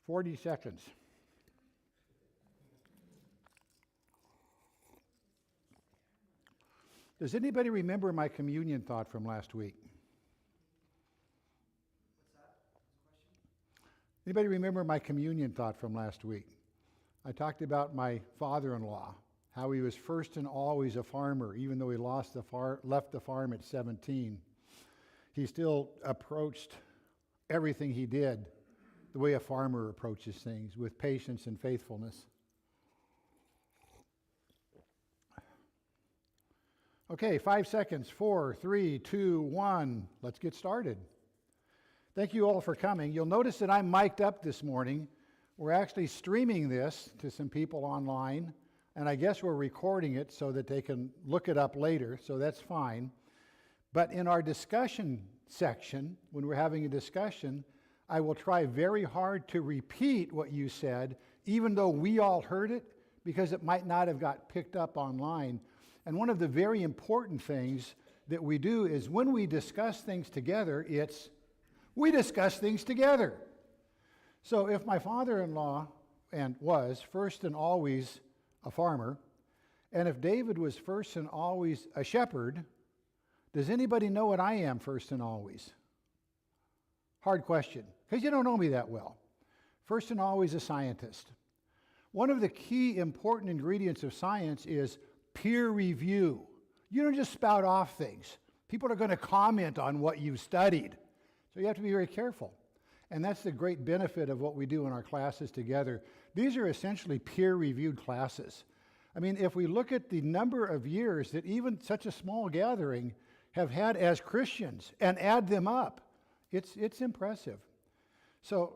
40 seconds. Does anybody remember my communion thought from last week? Anybody remember my communion thought from last week? I talked about my father-in-law, how he was first and always a farmer, even though he left the farm at 17. He still approached everything he did the way a farmer approaches things, with patience and faithfulness. Okay, 5 seconds. 4, 3, 2, 1. Let's get started. Thank you all for coming. You'll notice that I'm mic'd up this morning. We're actually streaming this to some people online, and I guess we're recording it so that they can look it up later, so that's fine. But in our discussion section, when we're having a discussion, I will try very hard to repeat what you said, even though we all heard it, because it might not have got picked up online. And one of the very important things that we do is when we discuss things together, we discuss things together. So if my father-in-law was first and always a farmer, and if David was first and always a shepherd, does anybody know what I am first and always? Hard question, because you don't know me that well. First and always a scientist. One of the key important ingredients of science is peer review. You don't just spout off things. People are going to comment on what you've studied. So you have to be very careful. And that's the great benefit of what we do in our classes together. These are essentially peer-reviewed classes. I mean, if we look at the number of years that even such a small gathering have had as Christians and add them up, it's impressive. So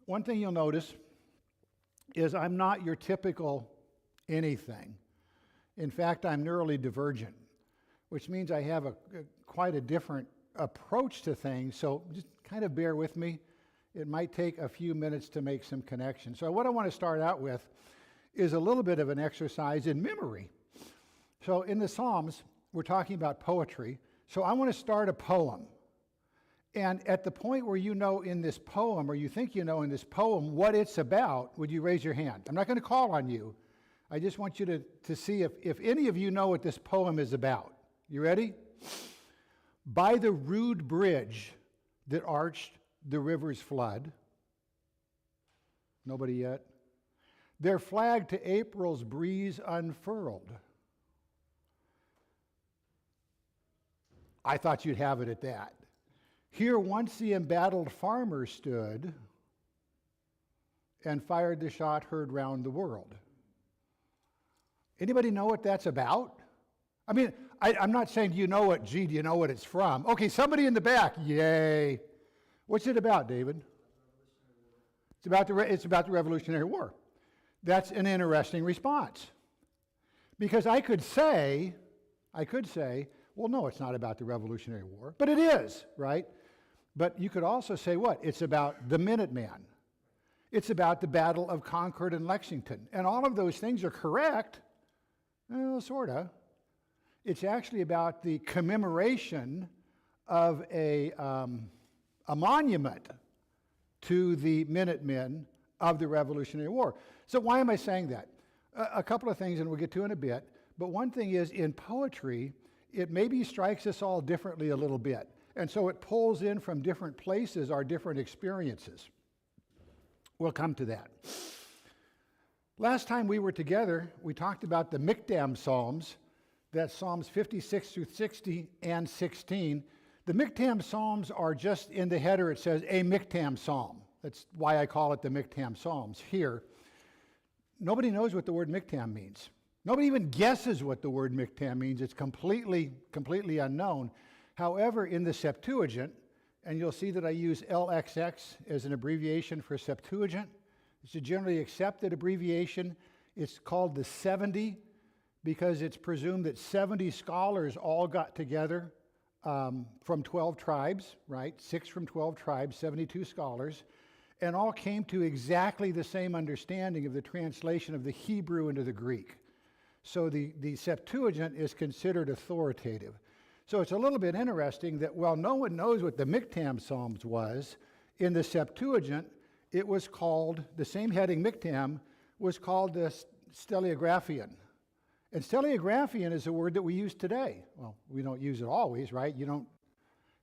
one thing you'll notice is I'm not your typical anything. In fact, I'm neurodivergent, which means I have quite a different approach to things, so just kind of bear with me. It might take a few minutes to make some connections. So what I want to start out with is a little bit of an exercise in memory. So in the Psalms, we're talking about poetry, so I want to start a poem. And at the point where you know in this poem, or you think you know in this poem, what it's about, would you raise your hand? I'm not going to call on you. I just want you to see if any of you know what this poem is about. You ready? By the rude bridge that arched the river's flood. Nobody yet? Their flag to April's breeze unfurled. I thought you'd have it at that. Here once the embattled farmer stood and fired the shot heard round the world. Anybody know what that's about? I mean, I'm not saying, do you know what it's from? Okay, somebody in the back, yay. What's it about, David? It's about the Revolutionary War. That's an interesting response. Because I could say, well, no, it's not about the Revolutionary War, but it is, right? But you could also say what? It's about the Minuteman. It's about the Battle of Concord and Lexington. And all of those things are correct. Well, sort of. It's actually about the commemoration of a monument to the Minutemen of the Revolutionary War. So why am I saying that? A couple of things, and we'll get to in a bit. But one thing is, in poetry, it maybe strikes us all differently a little bit. And so it pulls in from different places our different experiences. We'll come to that. Last time we were together, we talked about the Miktam Psalms. That's Psalms 56 through 60 and 16. The Miktam Psalms are just in the header, it says a Miktam Psalm. That's why I call it the Miktam Psalms here. Nobody knows what the word Miktam means. Nobody even guesses what the word Miktam means. It's completely unknown. However, in the Septuagint, and you'll see that I use LXX as an abbreviation for Septuagint. It's a generally accepted abbreviation. It's called the 70 because it's presumed that 70 scholars all got together from 12 tribes, right? 6 from 12 tribes, 72 scholars, and all came to exactly the same understanding of the translation of the Hebrew into the Greek. So the Septuagint is considered authoritative. So it's a little bit interesting that while no one knows what the Miktam Psalms was, in the Septuagint, it was called, the same heading, Mictam, was called the Stelliographian. And Stelliographian is a word that we use today. Well, we don't use it always, right? You don't,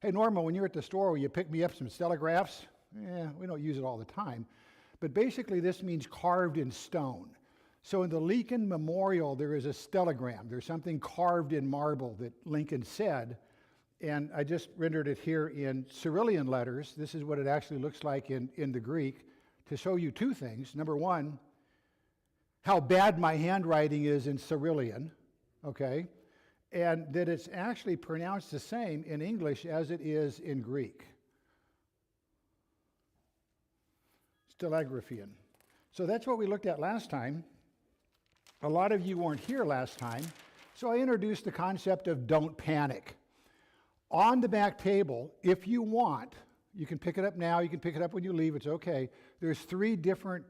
hey, Norma, when you're at the store, will you pick me up some stellographs? Yeah, we don't use it all the time. But basically, this means carved in stone. So in the Lincoln Memorial, there is a stellogram. There's something carved in marble that Lincoln said, and I just rendered it here in Cyrillian letters. This is what it actually looks like in the Greek, to show you two things. Number one, how bad my handwriting is in Cyrillian, okay? And that it's actually pronounced the same in English as it is in Greek. Stelligraphian. So that's what we looked at last time. A lot of you weren't here last time, so I introduced the concept of don't panic. On the back table, if you want, you can pick it up now, you can pick it up when you leave, it's okay. There's 3 different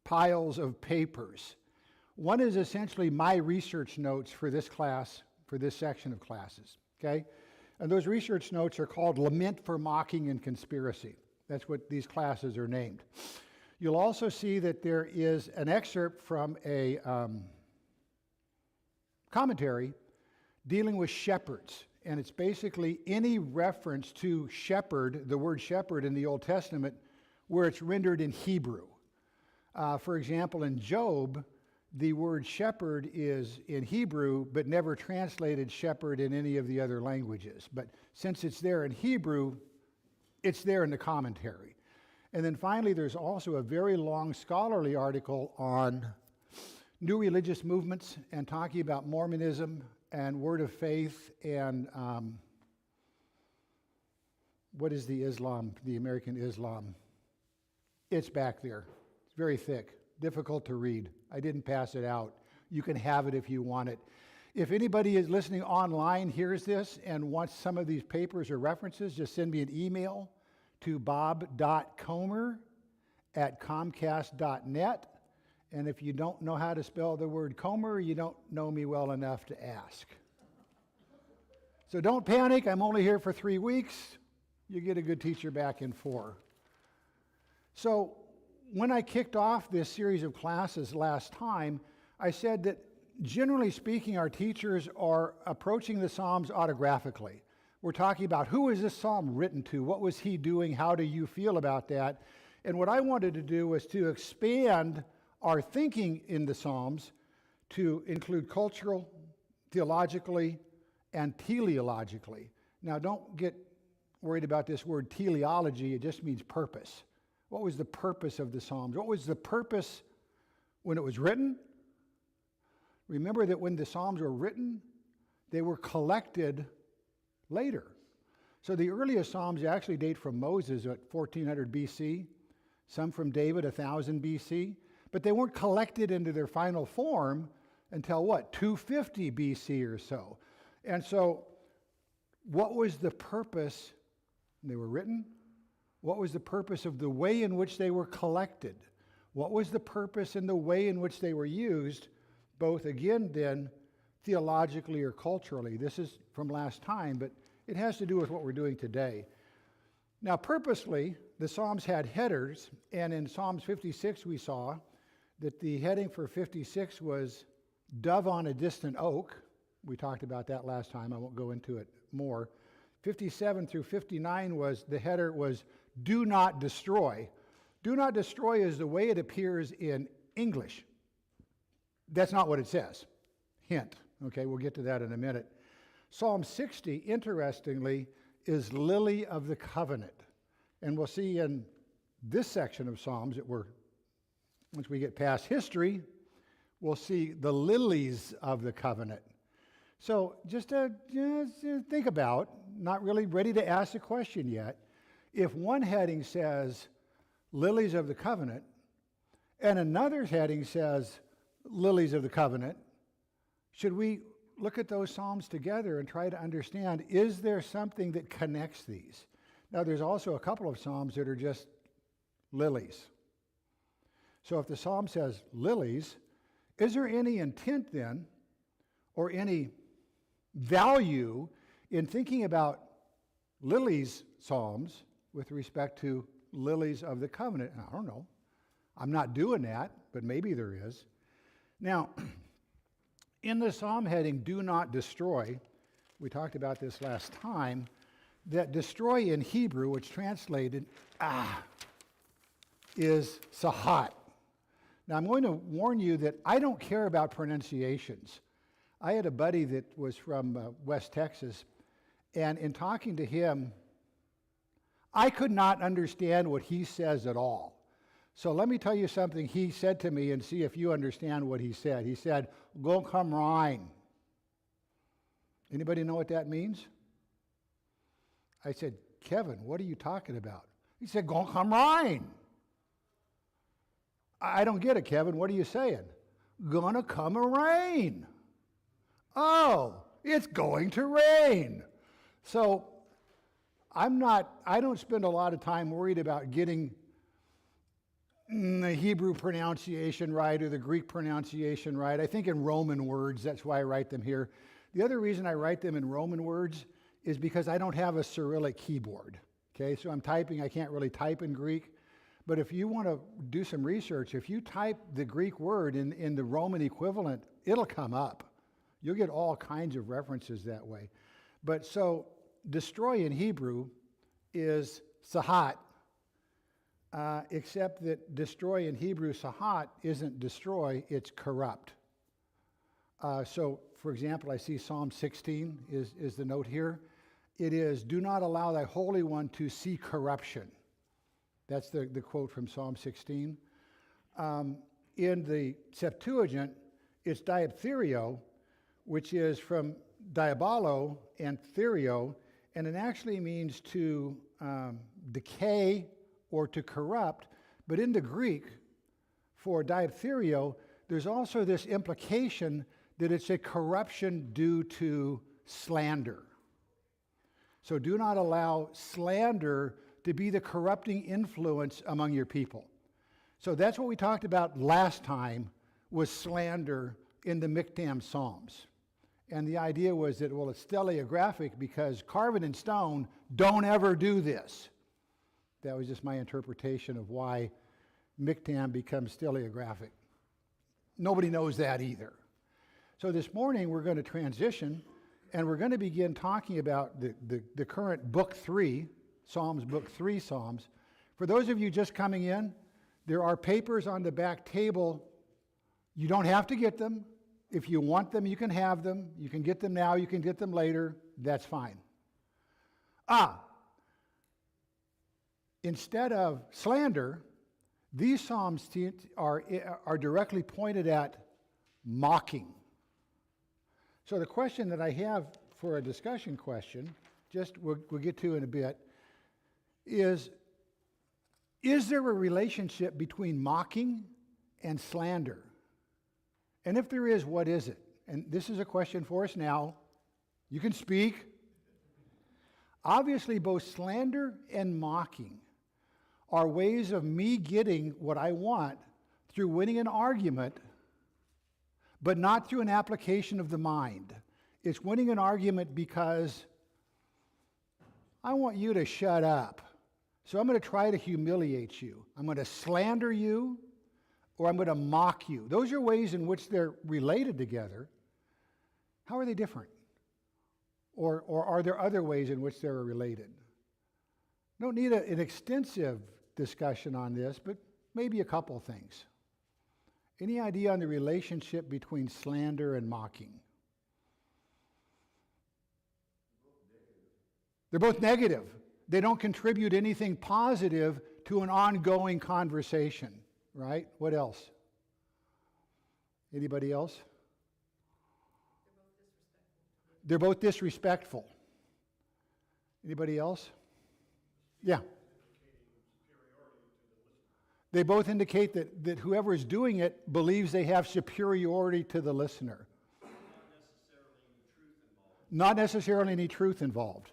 piles of papers. One is essentially my research notes for this class, for this section of classes, okay? And those research notes are called Lament for Mocking and Conspiracy. That's what these classes are named. You'll also see that there is an excerpt from a commentary dealing with shepherds. And it's basically any reference to shepherd, the word shepherd in the Old Testament, where it's rendered in Hebrew. For example, in Job, the word shepherd is in Hebrew, but never translated shepherd in any of the other languages. But since it's there in Hebrew, it's there in the commentary. And then finally, there's also a very long scholarly article on new religious movements and talking about Mormonism and Word of Faith and what is the Islam, the American Islam? It's back there. It's very thick, difficult to read. I didn't pass it out. You can have it if you want it. If anybody is listening online, hears this, and wants some of these papers or references, just send me an email to bob.comer@comcast.net. And if you don't know how to spell the word Comer, you don't know me well enough to ask. So don't panic. I'm only here for 3 weeks. You get a good teacher back in 4. So when I kicked off this series of classes last time, I said that generally speaking, our teachers are approaching the Psalms autographically. We're talking about who is this psalm written to? What was he doing? How do you feel about that? And what I wanted to do was to expand our thinking in the Psalms to include cultural, theologically, and teleologically. Now, don't get worried about this word teleology. It just means purpose. What was the purpose of the Psalms? What was the purpose when it was written? Remember that when the Psalms were written, they were collected later. So the earliest Psalms actually date from Moses at 1400 BC, some from David, 1000 BC, but they weren't collected into their final form until what, 250 BC or so. And so what was the purpose when they were written? What was the purpose of the way in which they were collected? What was the purpose and the way in which they were used, both again then theologically or culturally? This is from last time, but it has to do with what we're doing today. Now, purposely, the Psalms had headers, and in Psalms 56 we saw that the heading for 56 was Dove on a Distant Oak. We talked about that last time. I won't go into it more. 57 through 59 was, the header was Do Not Destroy. Do not destroy is the way it appears in English. That's not what it says. Hint. Okay, we'll get to that in a minute. Psalm 60, interestingly, is Lily of the Covenant. And we'll see in this section of Psalms that once we get past history, we'll see the lilies of the covenant. So just think about, not really ready to ask the question yet, if one heading says lilies of the covenant and another heading says lilies of the covenant, should we look at those Psalms together and try to understand, is there something that connects these? Now, there's also a couple of Psalms that are just lilies. So if the Psalm says lilies, is there any intent then, or any value in thinking about lilies Psalms with respect to lilies of the covenant. I don't know. I'm not doing that, but maybe there is. Now, in the psalm heading, do not destroy, we talked about this last time, that destroy in Hebrew, which translated, is sahat. Now, I'm going to warn you that I don't care about pronunciations. I had a buddy that was from West Texas, and in talking to him, I could not understand what he says at all. So let me tell you something he said to me and see if you understand what he said. He said, go come rein. Anybody know what that means? I said, Kevin, what are you talking about? He said, go come rein. I don't get it, Kevin. What are you saying? Gonna come a rain. Oh, it's going to rain. So I don't spend a lot of time worried about getting the Hebrew pronunciation right or the Greek pronunciation right. I think in Roman words, that's why I write them here. The other reason I write them in Roman words is because I don't have a Cyrillic keyboard. Okay, so I'm typing, I can't really type in Greek. But if you want to do some research, if you type the Greek word in the Roman equivalent, it'll come up. You'll get all kinds of references that way. But so destroy in Hebrew is sahat, except that destroy in Hebrew, sahat, isn't destroy, it's corrupt. So, for example, I see Psalm 16 is the note here. It is, do not allow thy Holy One to see corruption. That's the quote from Psalm 16. In the Septuagint, it's diaptherio, which is from diabolo and therio, and it actually means to decay or to corrupt. But in the Greek, for diaptherio, there's also this implication that it's a corruption due to slander. So do not allow slander to be the corrupting influence among your people. So that's what we talked about last time, was slander in the Miktam Psalms. And the idea was that, well, it's steleographic because carved in stone, don't ever do this. That was just my interpretation of why Miktam becomes steleographic. Nobody knows that either. So this morning we're going to transition and we're going to begin talking about the current book 3, Psalms, book 3 Psalms. For those of you just coming in, there are papers on the back table. You don't have to get them. If you want them, you can have them. You can get them now, you can get them later. That's fine. Instead of slander, these Psalms are directly pointed at mocking. So the question that I have for a discussion question, just we'll get to in a bit, is there a relationship between mocking and slander? And if there is, what is it? And this is a question for us now. You can speak. Obviously, both slander and mocking are ways of me getting what I want through winning an argument, but not through an application of the mind. It's winning an argument because I want you to shut up. So I'm going to try to humiliate you. I'm going to slander you, or I'm going to mock you. Those are ways in which they're related together. How are they different? Or are there other ways in which they're related? Don't need an extensive discussion on this, but maybe a couple things. Any idea on the relationship between slander and mocking? They're both negative. They don't contribute anything positive to an ongoing conversation, right? What else? Anybody else? They're both disrespectful. Anybody else? Yeah. They both indicate that whoever is doing it believes they have superiority to the listener. Not necessarily any truth involved.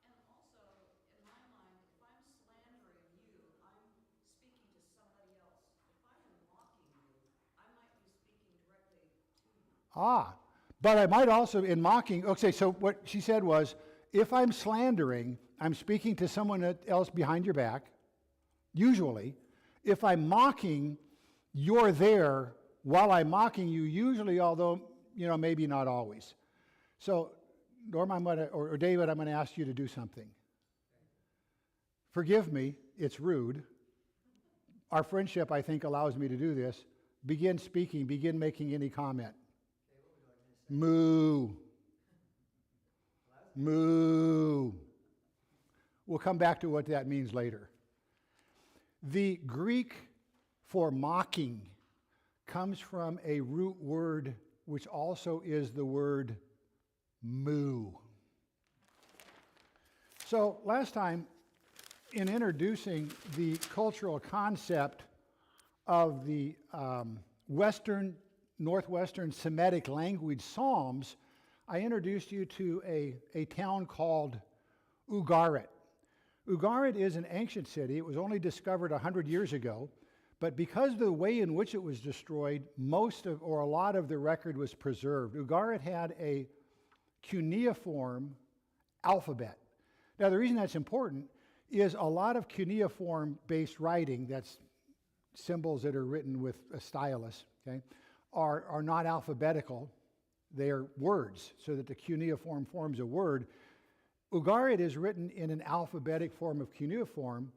And also, in my mind, if I'm slandering you, I'm speaking to somebody else. If I am mocking you, I might be speaking directly to you. But I might also, in mocking, okay, so what she said was, if I'm slandering, I'm speaking to someone else behind your back, usually. If I'm mocking, you're there while I'm mocking you, usually, although, maybe not always. So, Norma, or David, I'm going to ask you to do something. Forgive me, it's rude. Our friendship, I think, allows me to do this. Begin speaking, begin making any comment. Moo. Moo. We'll come back to what that means later. The Greek for mocking comes from a root word which also is the word moo. So last time, in introducing the cultural concept of the Northwestern Semitic language Psalms, I introduced you to a town called Ugarit. Ugarit is an ancient city. It was only discovered 100 years ago, but because of the way in which it was destroyed, a lot of the record was preserved. Ugarit had a cuneiform alphabet. Now, the reason that's important is a lot of cuneiform-based writing, that's symbols that are written with a stylus, okay, are not alphabetical. They are words, so that the cuneiform forms a word. Ugarit is written in an alphabetic form of cuneiform,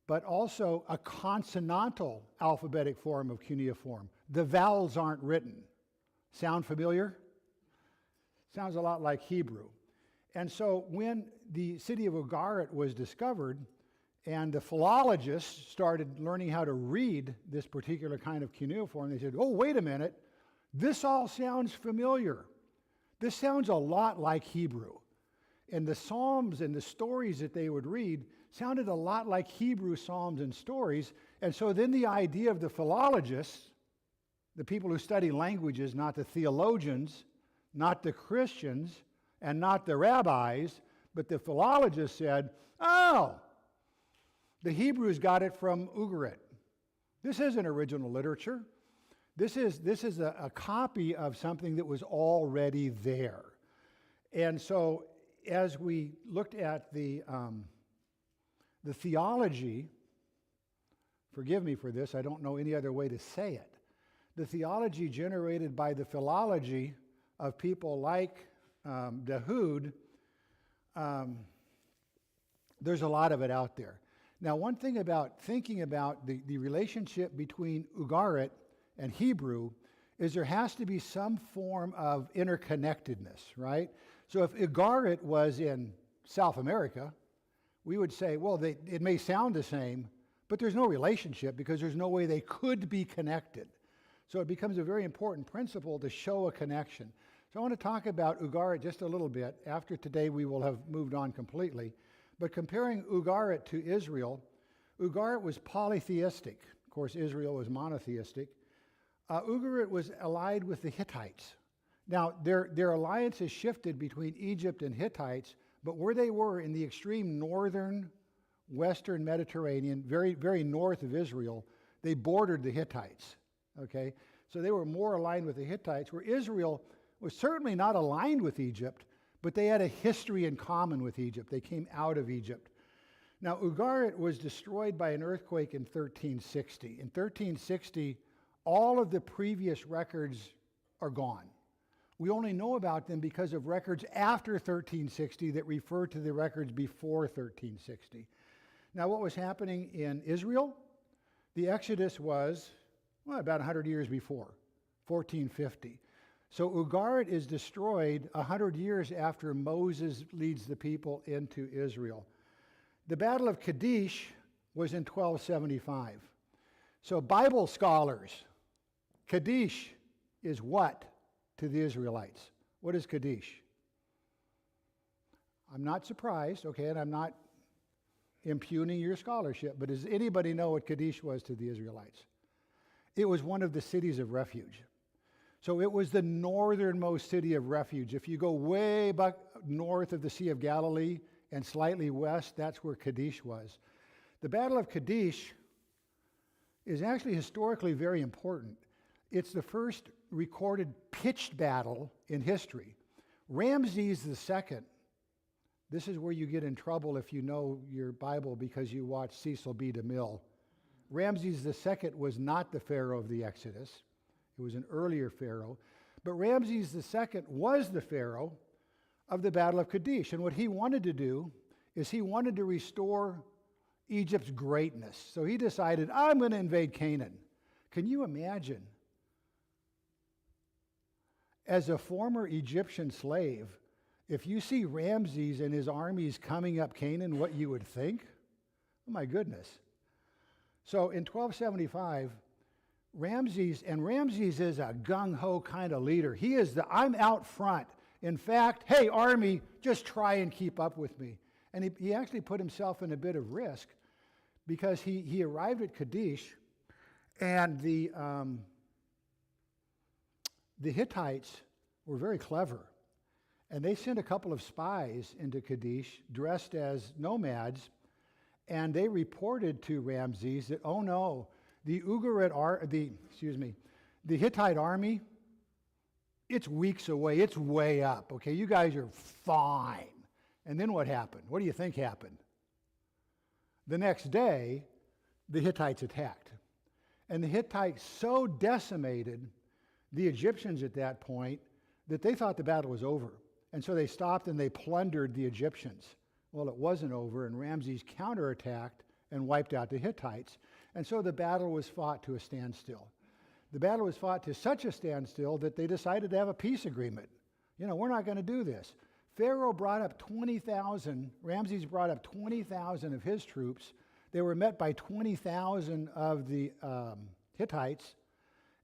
but also a consonantal alphabetic form of cuneiform. The vowels aren't written. Sound familiar? Sounds a lot like Hebrew. And so when the city of Ugarit was discovered, and the philologists started learning how to read this particular kind of cuneiform, they said, oh, wait a minute, this all sounds familiar. This sounds a lot like Hebrew. And the Psalms and the stories that they would read sounded a lot like Hebrew Psalms and stories. And so then the idea of the philologists, the people who study languages, not the theologians, not the Christians, and not the rabbis, but the philologists said, oh, the Hebrews got it from Ugarit. This isn't original literature. This is a copy of something that was already there. And so as we looked at the theology, forgive me for this, I don't know any other way to say it, the theology generated by the philology of people like Dahoud, there's a lot of it out there. Now, one thing about thinking about the relationship between Ugarit and Hebrew is there has to be some form of interconnectedness, right? So if Ugarit was in South America, we would say, well, it may sound the same, but there's no relationship because there's no way they could be connected. So it becomes a very important principle to show a connection. So I want to talk about Ugarit just a little bit. After today, we will have moved on completely. But comparing Ugarit to Israel, Ugarit was polytheistic. Of course, Israel was monotheistic. Ugarit was allied with the Hittites. Now, their alliances shifted between Egypt and Hittites, but where they were in the extreme northern, western Mediterranean, very, very north of Israel, they bordered the Hittites, okay? So they were more aligned with the Hittites, where Israel was certainly not aligned with Egypt, but they had a history in common with Egypt. They came out of Egypt. Now, Ugarit was destroyed by an earthquake in 1360. In 1360, all of the previous records are gone. We only know about them because of records after 1360 that refer to the records before 1360. Now, what was happening in Israel? The Exodus was, about 100 years before, 1450. So Ugarit is destroyed 100 years after Moses leads the people into Israel. The Battle of Kadesh was in 1275. So Bible scholars, Kadesh is what to the Israelites? What is Kadesh? I'm not surprised, okay, and I'm not impugning your scholarship, but does anybody know what Kadesh was to the Israelites? It was one of the cities of refuge. So it was the northernmost city of refuge. If you go way back north of the Sea of Galilee and slightly west, that's where Kadesh was. The Battle of Kadesh is actually historically very important. It's the first recorded pitched battle in history. Ramses II, this is where you get in trouble if you know your Bible because you watch Cecil B. DeMille Ramses II was not the Pharaoh of the Exodus. It was an earlier Pharaoh. But Ramses II was the Pharaoh of the Battle of Kadesh. And what he wanted to do is he wanted to restore Egypt's greatness. So he decided, I'm going to invade Canaan. Can you imagine? As a former Egyptian slave, if you see Ramses and his armies coming up Canaan, what you would think? Oh my goodness. So in 1275, Ramses is a gung-ho kind of leader. He is I'm out front. In fact, hey, army, just try and keep up with me. And he actually put himself in a bit of risk because he arrived at Kadesh, and the Hittites were very clever. And they sent a couple of spies into Kadesh dressed as nomads, and they reported to Ramses that, oh no, the Hittite army, it's weeks away, it's way up, okay? You guys are fine. And then what happened? What do you think happened? The next day, the Hittites attacked. And the Hittites so decimated the Egyptians at that point that they thought the battle was over. And so they stopped and they plundered the Egyptians. Well, it wasn't over, and Ramses counterattacked and wiped out the Hittites. And so the battle was fought to a standstill. The battle was fought to such a standstill that they decided to have a peace agreement. You know, we're not going to do this. Pharaoh brought up 20,000, Ramses brought up 20,000 of his troops. They were met by 20,000 of the Hittites.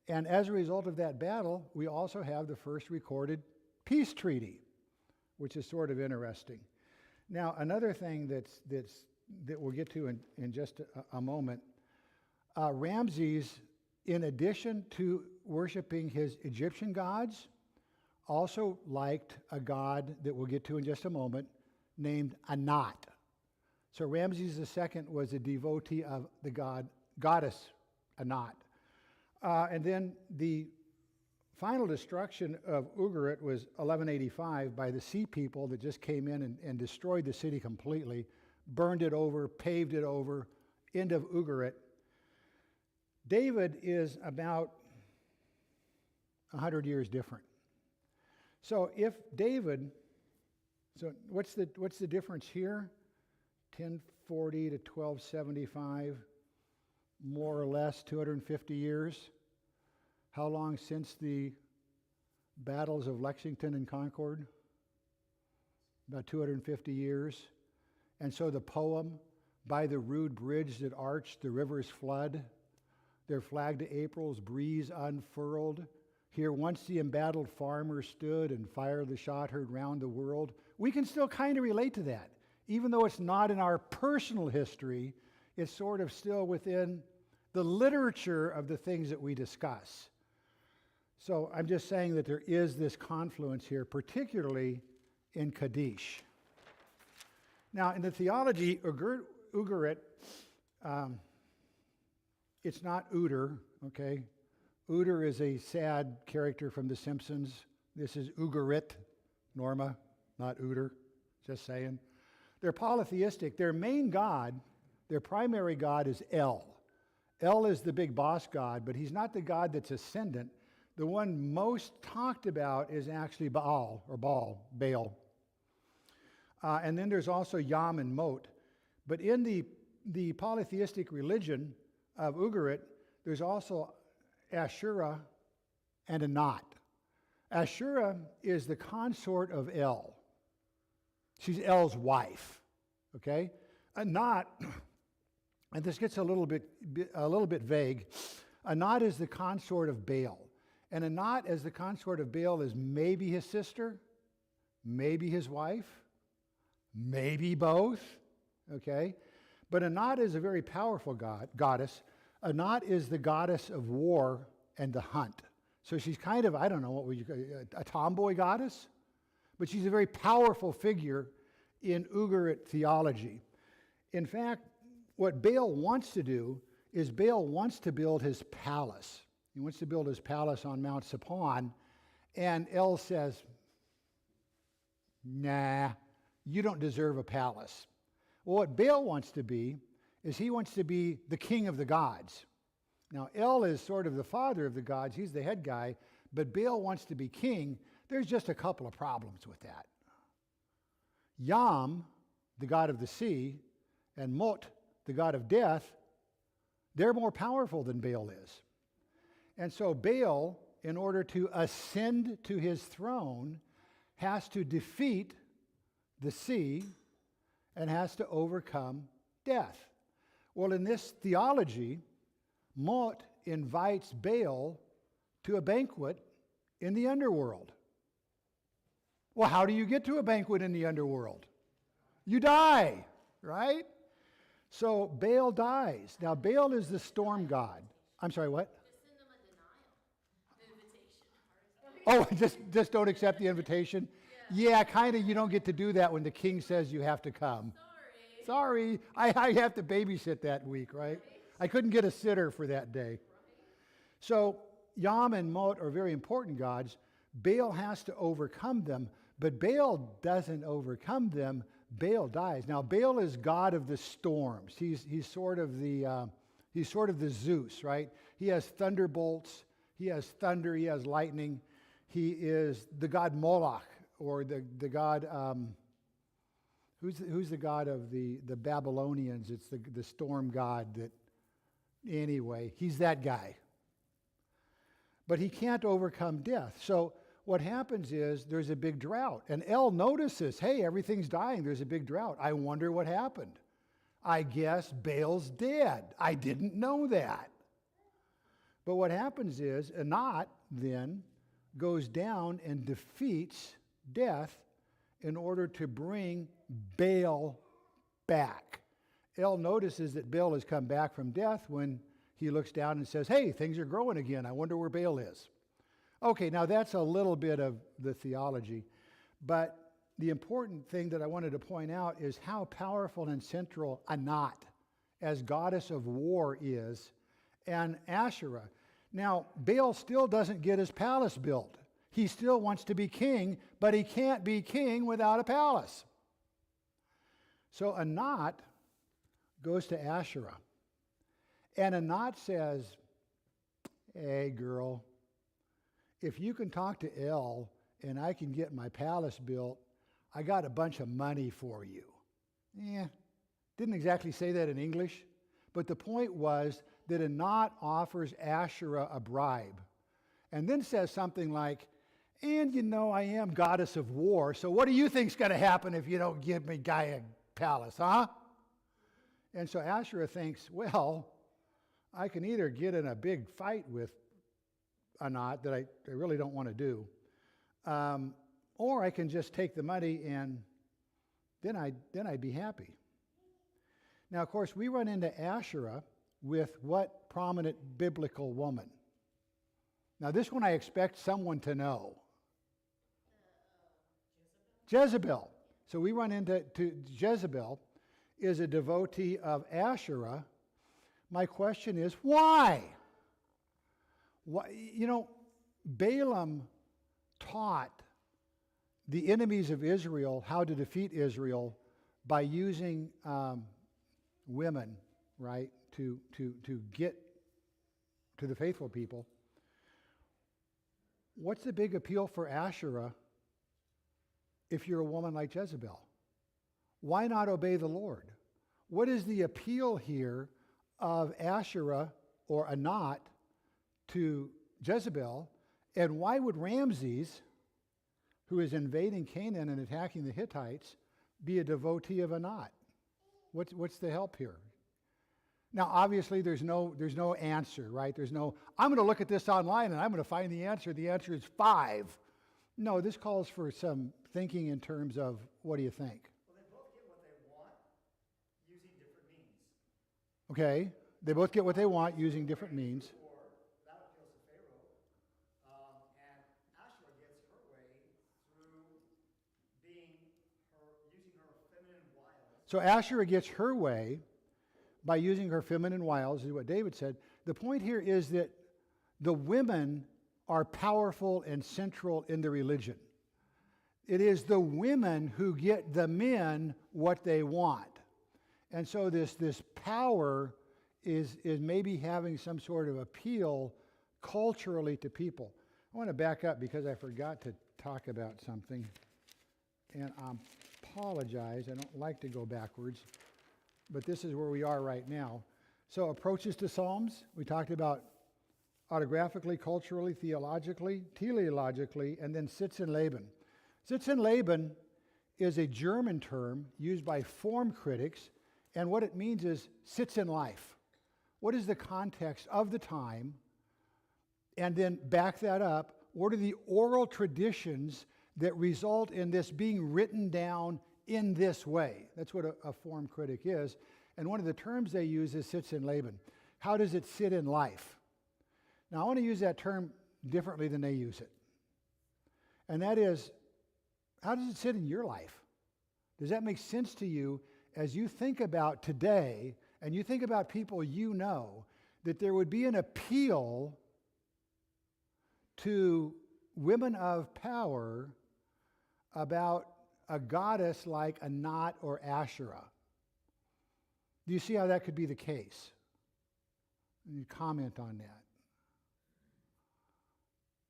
And as a result of that battle, we also have the first recorded peace treaty, which is sort of interesting. Now, another thing that we'll get to in just a moment, Ramses, in addition to worshiping his Egyptian gods, also liked a god that we'll get to in just a moment named Anat. So Ramses II was a devotee of the goddess Anat. And then the final destruction of Ugarit was 1185 by the sea people that just came in and destroyed the city completely, burned it over, paved it over, end of Ugarit. David is about 100 years different. So if David, so what's the difference here? 1040 to 1275, more or less 250 years. How long since the battles of Lexington and Concord? About 250 years. And so the poem, by the rude bridge that arched the river's flood, their flag to April's breeze unfurled, here once the embattled farmer stood and fired the shot heard round the world. We can still kind of relate to that. Even though it's not in our personal history, it's sort of still within the literature of the things that we discuss. So I'm just saying that there is this confluence here, particularly in Kadesh. Now, in the theology, Ugarit, it's Not Uter, okay? Uter is a sad character from The Simpsons. This is Ugarit, Norma, not Uter, just saying. They're polytheistic. Their main god, their primary god is El. El is the big boss god, but he's not the god that's ascendant. The one most talked about is actually Baal, or Baal. And then there's also Yam and Mot. But in the polytheistic religion of Ugarit, there's also Ashura and Anat. Ashura is the consort of El. She's El's wife, okay? Anat, and this gets a little bit vague. Anat is the consort of Baal. And Anat as the consort of Baal is maybe his sister, maybe his wife, maybe both, okay? But Anat is a very powerful goddess. Anat is the goddess of war and the hunt. So she's kind of, I don't know, what would you call it, a tomboy goddess? But she's a very powerful figure in Ugarit theology. In fact, what Baal wants to do is Baal wants to build his palace. He wants to build his palace on Mount Sapon, and El says, nah, you don't deserve a palace. Well, what Baal wants to be is he wants to be the king of the gods. Now, El is sort of the father of the gods. He's the head guy. But Baal wants to be king. There's just a couple of problems with that. Yam, the god of the sea, and Mot, the god of death, they're more powerful than Baal is. And so Baal, in order to ascend to his throne, has to defeat the sea and has to overcome death. Well, in this theology, Mot invites Baal to a banquet in the underworld. Well, how do you get to a banquet in the underworld? You die, right? So Baal dies. Now, Baal is the storm god. I'm sorry, what? Oh, just don't accept the invitation? Yeah, kind of. You don't get to do that when the king says you have to come. Sorry. I have to babysit that week, right? I couldn't get a sitter for that day. So Yam and Mot are very important gods. Baal has to overcome them, but Baal doesn't overcome them. Baal dies. Now, Baal is god of the storms. He's sort of the Zeus, right? He has thunderbolts. He has thunder. He has lightning. He is the god Moloch, or the god, who's the god of the Babylonians? It's the storm god that, anyway, he's that guy. But he can't overcome death. So what happens is there's a big drought. And El notices, hey, everything's dying. There's a big drought. I wonder what happened. I guess Baal's dead. I didn't know that. But what happens is Anat then goes down and defeats death in order to bring Baal back. El notices that Baal has come back from death when he looks down and says, hey, things are growing again. I wonder where Baal is. Okay, now that's a little bit of the theology. But the important thing that I wanted to point out is how powerful and central Anat, as goddess of war, is, and Asherah. Now, Baal still doesn't get his palace built. He still wants to be king, but he can't be king without a palace. So Anat goes to Asherah. And Anat says, hey, girl, if you can talk to El and I can get my palace built, I got a bunch of money for you. Didn't exactly say that in English, but the point was that Anat offers Asherah a bribe and then says something like, and you know I am goddess of war, so what do you think's going to happen if you don't give me guy a palace, huh? And so Asherah thinks, well, I can either get in a big fight with Anat that I really don't want to do, or I can just take the money and then I'd be happy. Now, of course, we run into Asherah with what prominent biblical woman? Now, this one I expect someone to know. Jezebel. So we run into Jezebel is a devotee of Asherah. My question is, why? You know, Balaam taught the enemies of Israel how to defeat Israel by using women, right, to get to the faithful people. What's the big appeal for Asherah if you're a woman like Jezebel? Why not obey the Lord? What is the appeal here of Asherah or Anat to Jezebel? And why would Ramses, who is invading Canaan and attacking the Hittites, be a devotee of Anat? What's the help here? Now, obviously, there's no answer, right? There's no, I'm going to look at this online and I'm going to find the answer. The answer is 5. No, this calls for some thinking in terms of, what do you think? Well, they both get what they want using different means. Okay, they both get what they want using different means. Or that appeals to Pharaoh, and Asherah gets her way through using her feminine wiles. So Asherah gets her way by using her feminine wiles, is what David said. The point here is that the women are powerful and central in the religion. It is the women who get the men what they want. And so this power is maybe having some sort of appeal culturally to people. I want to back up because I forgot to talk about something. And I apologize. I don't like to go backwards. But this is where we are right now. So approaches to Psalms. We talked about autographically, culturally, theologically, teleologically, and then Sitzenleben. Sitzenleben is a German term used by form critics, and what it means is sits in life. What is the context of the time? And then back that up, what are the oral traditions that result in this being written down in this way? That's what a form critic is. And one of the terms they use is sits in Leben. How does it sit in life? Now, I want to use that term differently than they use it. And that is, how does it sit in your life? Does that make sense to you as you think about today and you think about people you know, that there would be an appeal to women of power about a goddess like Anat or Asherah? Do you see how that could be the case? You comment on that.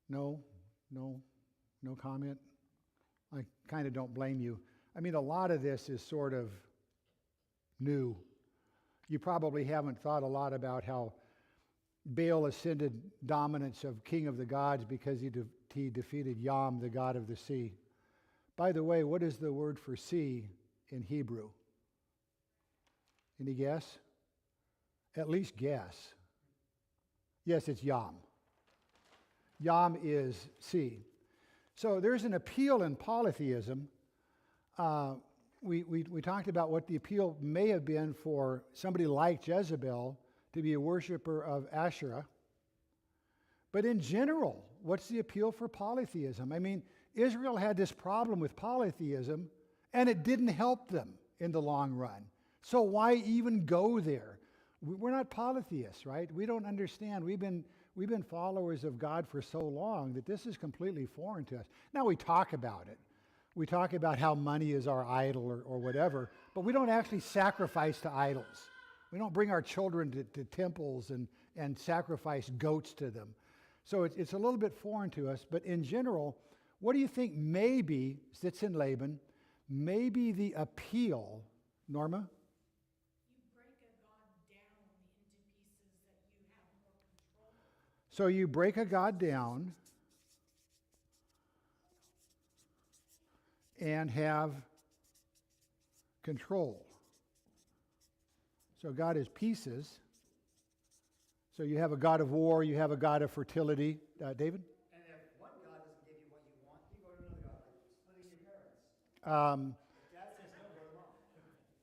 No comment? I kind of don't blame you. I mean, a lot of this is sort of new. You probably haven't thought a lot about how Baal ascended dominance of king of the gods because he defeated Yam, the god of the sea. By the way, what is the word for sea in Hebrew? Any guess? At least guess. Yes, it's Yam. Yam is sea. So there's an appeal in polytheism. We talked about what the appeal may have been for somebody like Jezebel to be a worshiper of Asherah. But in general, what's the appeal for polytheism? I mean, Israel had this problem with polytheism, and it didn't help them in the long run. So why even go there? We're not polytheists, right? We don't understand. We've been followers of God for so long that this is completely foreign to us. Now we talk about it. We talk about how money is our idol or whatever, but we don't actually sacrifice to idols. We don't bring our children to temples and sacrifice goats to them. So it's a little bit foreign to us, but in general, what do you think maybe sits in Laban, maybe the appeal, Norma? You break a god down into pieces that you have more control. So you break a god down and have control. So God is pieces. So you have a god of war, you have a god of fertility. David? And if one God doesn't give you what you want, you go to another God, like splitting your parents. If dad says no, go to mom.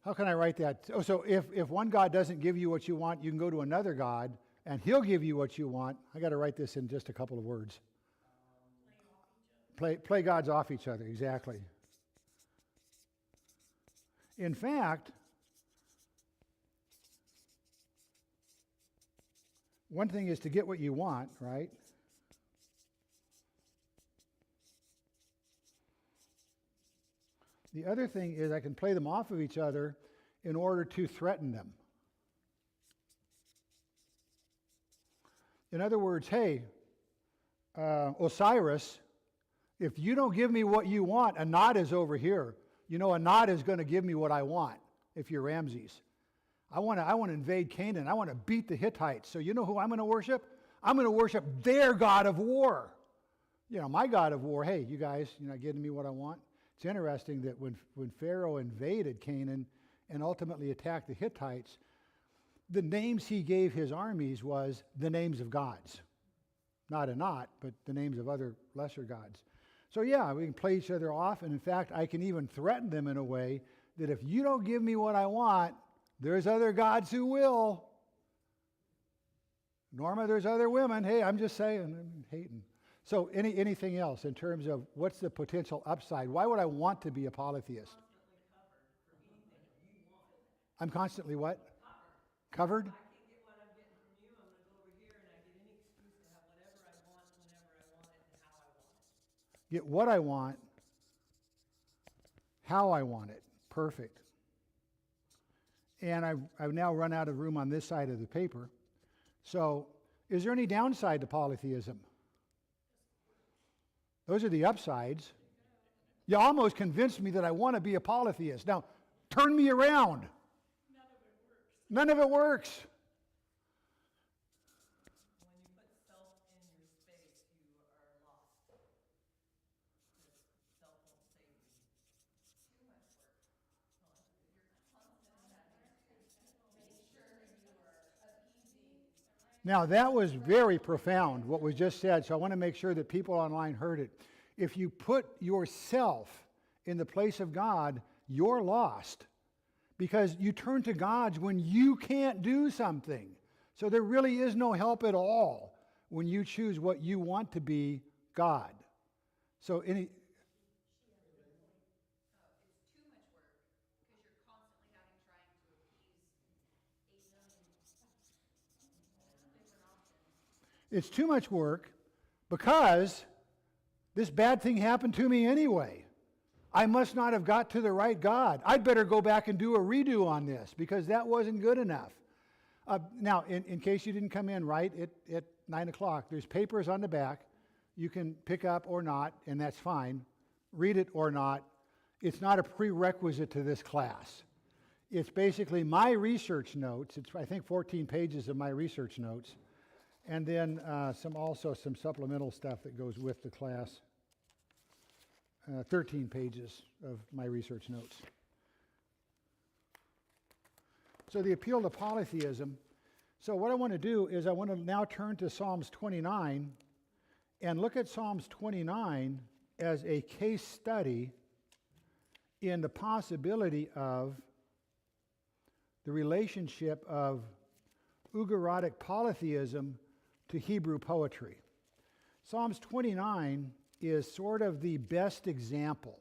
How can I write that? Oh, so if one God doesn't give you what you want, you can go to another God, and he'll give you what you want. I got to write this in just a couple of words. Play gods off each other, exactly. In fact, one thing is to get what you want, right? The other thing is I can play them off of each other in order to threaten them. In other words, hey, Osiris, if you don't give me what you want, Anat is over here. You know, Anat is going to give me what I want if you're Ramses. I want to invade Canaan. I want to beat the Hittites. So you know who I'm going to worship? I'm going to worship their god of war. You know, my god of war. Hey, you guys, you're not giving me what I want? It's interesting that when Pharaoh invaded Canaan and ultimately attacked the Hittites, the names he gave his armies was the names of gods. Not Anat, but the names of other lesser gods. So yeah, we can play each other off, and in fact, I can even threaten them in a way that if you don't give me what I want, there's other gods who will. Norma, there's other women. Hey, I'm just saying, I'm hating. So anything else in terms of what's the potential upside? Why would I want to be a polytheist? I'm constantly what? Covered? I can't get what I'm getting from you. I'm going to go over here and I get any excuse to have whatever I want, whenever I want it, and how I want it. Get what I want, how I want it. Perfect. and I've now run out of room on this side of the paper. So, is there any downside to polytheism? Those are the upsides. You almost convinced me that I want to be a polytheist. Now, turn me around. None of it works. When you put self in your space, you are lost. Because self won't save you. Too much work. Now, that was very profound, what was just said, so I want to make sure that people online heard it. If you put yourself in the place of God, you're lost, because you turn to God's when you can't do something. So there really is no help at all when you choose what you want to be God. So It's too much work because you're constantly trying to appease 8 million different options. it's too much work because this bad thing happened to me anyway. I must not have got to the right God. I'd better go back and do a redo on this because that wasn't good enough. Now, in case you didn't come in right at 9 o'clock, there's papers on the back. You can pick up or not, and that's fine. Read it or not. It's not a prerequisite to this class. It's basically my research notes. It's, I think, 14 pages of my research notes. And then some supplemental stuff that goes with the class. 13 pages of my research notes. So the appeal to polytheism. So what I want to do is I want to now turn to Psalms 29 and look at Psalms 29 as a case study in the possibility of the relationship of Ugaritic polytheism to Hebrew poetry. Psalms 29 is sort of the best example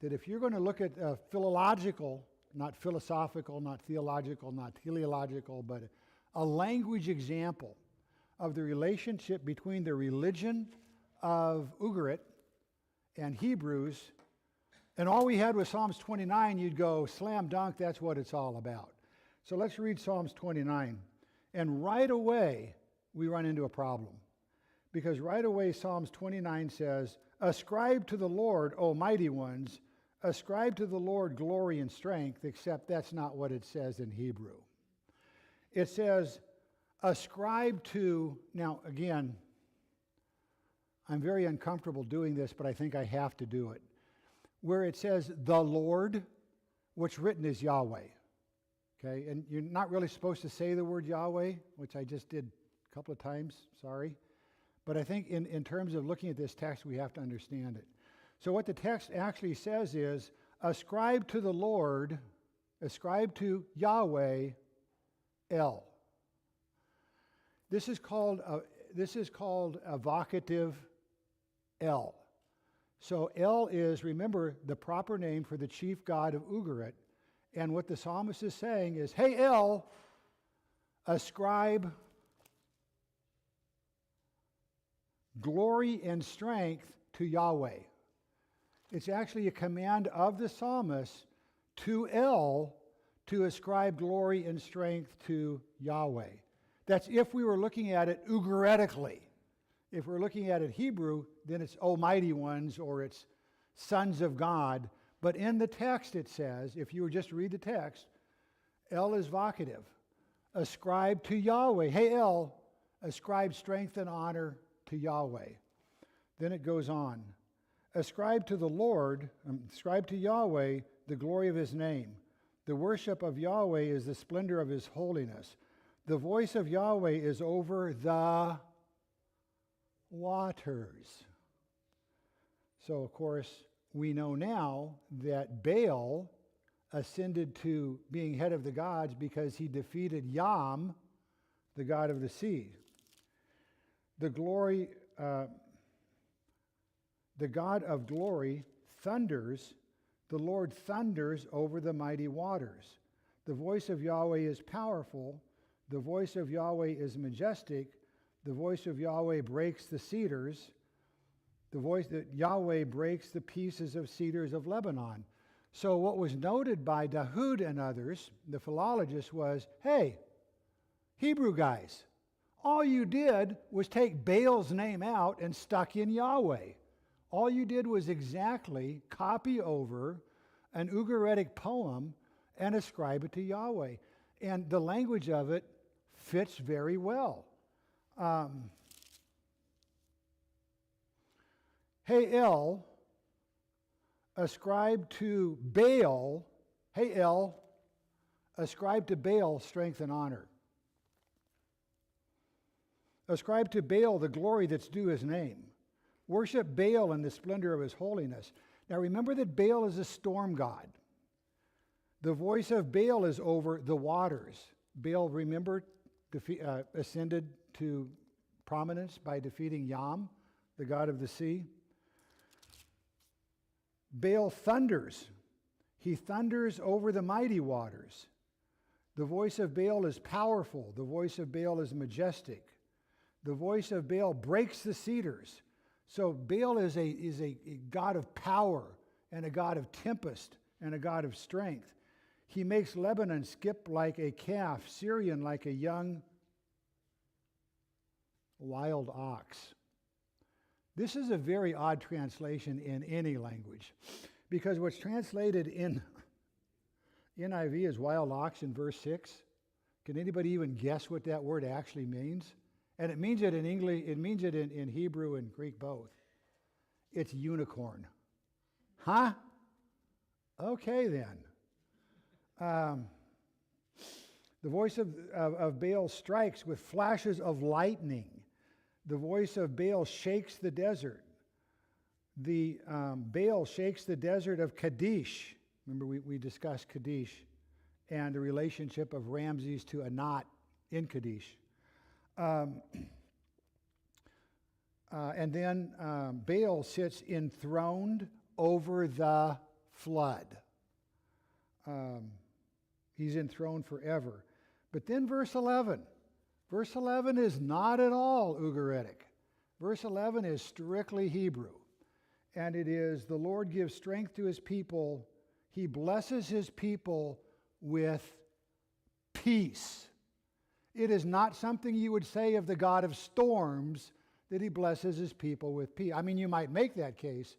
that if you're going to look at a philological, not philosophical, not theological, not teleological, but a language example of the relationship between the religion of Ugarit and Hebrews, and all we had was Psalms 29, you'd go, slam dunk, that's what it's all about. So let's read Psalms 29. And right away, we run into a problem. Because right away, Psalms 29 says, ascribe to the Lord, O mighty ones, ascribe to the Lord glory and strength, except that's not what it says in Hebrew. It says, ascribe to, now again, I'm very uncomfortable doing this, but I think I have to do it. Where it says the Lord, what's written is Yahweh. Okay, and you're not really supposed to say the word Yahweh, which I just did a couple of times, sorry. But I think in terms of looking at this text, we have to understand it. So what the text actually says is, ascribe to the Lord, ascribe to Yahweh, El. This is called a vocative El. So El is, remember, the proper name for the chief god of Ugarit. And what the psalmist is saying is, hey El, ascribe glory and strength to Yahweh. It's actually a command of the psalmist to El to ascribe glory and strength to Yahweh. That's if we were looking at it Ugaritically. If we're looking at it Hebrew, then it's almighty ones or it's sons of God. But in the text it says, if you were just to read the text, El is vocative. Ascribe to Yahweh. Hey El, ascribe strength and honor to Yahweh. Then it goes on. Ascribe to the Lord, ascribe to Yahweh the glory of his name. The worship of Yahweh is the splendor of his holiness. The voice of Yahweh is over the waters. So, of course, we know now that Baal ascended to being head of the gods because he defeated Yam, the god of the sea. The God of glory thunders, the Lord thunders over the mighty waters. The voice of Yahweh is powerful, the voice of Yahweh is majestic, the voice of Yahweh breaks the cedars, the voice that Yahweh breaks the pieces of cedars of Lebanon. So what was noted by Dahoud and others, the philologists, was, hey, Hebrew guys, all you did was take Baal's name out and stuck in Yahweh. All you did was exactly copy over an Ugaritic poem and ascribe it to Yahweh. And the language of it fits very well. Hey El, ascribe to Baal, hey El, ascribe to Baal strength and honor. Ascribe to Baal the glory that's due his name. Worship Baal in the splendor of his holiness. Now remember that Baal is a storm god. The voice of Baal is over the waters. Baal, remember, ascended to prominence by defeating Yam, the god of the sea. Baal thunders. He thunders over the mighty waters. The voice of Baal is powerful. The voice of Baal is majestic. The voice of Baal breaks the cedars. So Baal is a god of power and a god of tempest and a god of strength. He makes Lebanon skip like a calf, Syrian like a young wild ox. This is a very odd translation in any language, because what's translated in NIV is wild ox in verse 6. Can anybody even guess what that word actually means? And it means it in English, it means it in Hebrew and Greek both. It's unicorn. Huh? Okay then. The voice of Baal strikes with flashes of lightning. The voice of Baal shakes the desert. The Baal shakes the desert of Kadesh. Remember we discussed Kadesh and the relationship of Ramses to Anat in Kadesh. And then Baal sits enthroned over the flood. He's enthroned forever. But then verse 11. Verse 11 is not at all Ugaritic. Verse 11 is strictly Hebrew. And it is, the Lord gives strength to his people. He blesses his people with peace. It is not something you would say of the God of storms that he blesses his people with peace. I mean, you might make that case,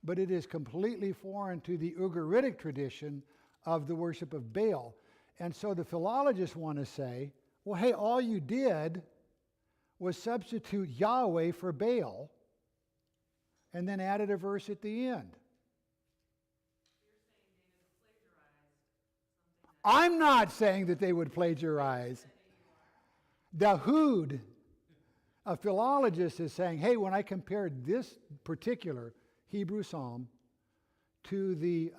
but it is completely foreign to the Ugaritic tradition of the worship of Baal. And so the philologists want to say, well, hey, all you did was substitute Yahweh for Baal and then added a verse at the end. I'm not saying that they would plagiarize. Dahoud, a philologist, is saying, hey, when I compared this particular Hebrew psalm to the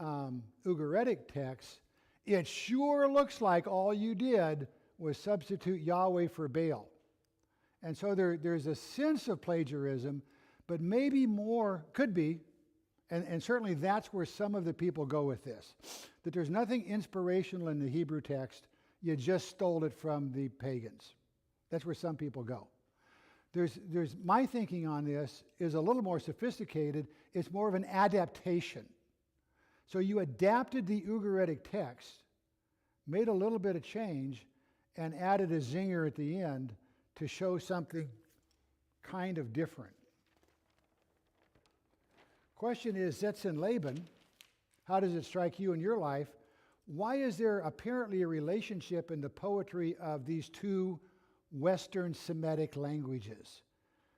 Ugaritic text, it sure looks like all you did was substitute Yahweh for Baal. And so there's a sense of plagiarism, but maybe more, could be, and certainly that's where some of the people go with this, that there's nothing inspirational in the Hebrew text, you just stole it from the pagans. That's where some people go. There's my thinking on this is a little more sophisticated. It's more of an adaptation. So you adapted the Ugaritic text, made a little bit of change, and added a zinger at the end to show something kind of different. Question is, Zetz and Laban, how does it strike you in your life? Why is there apparently a relationship in the poetry of these two Western Semitic languages?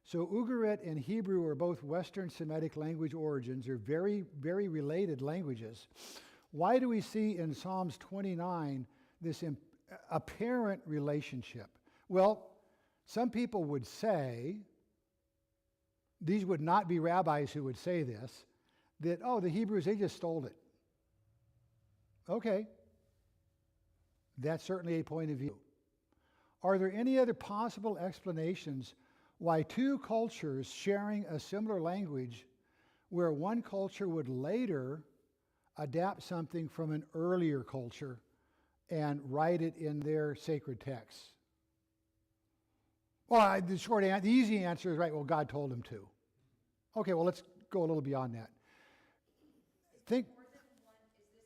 So Ugarit and Hebrew are both Western Semitic language origins. They're very, very related languages. Why do we see in Psalms 29 this apparent relationship? Well, some people would say, these would not be rabbis who would say this, that, oh, the Hebrews, they just stole it. Okay. That's certainly a point of view. Are there any other possible explanations why two cultures sharing a similar language, where one culture would later adapt something from an earlier culture and write it in their sacred texts? Well, the easy answer is, right, well, God told him to. Okay, well, let's go a little beyond that. Think, More than one, is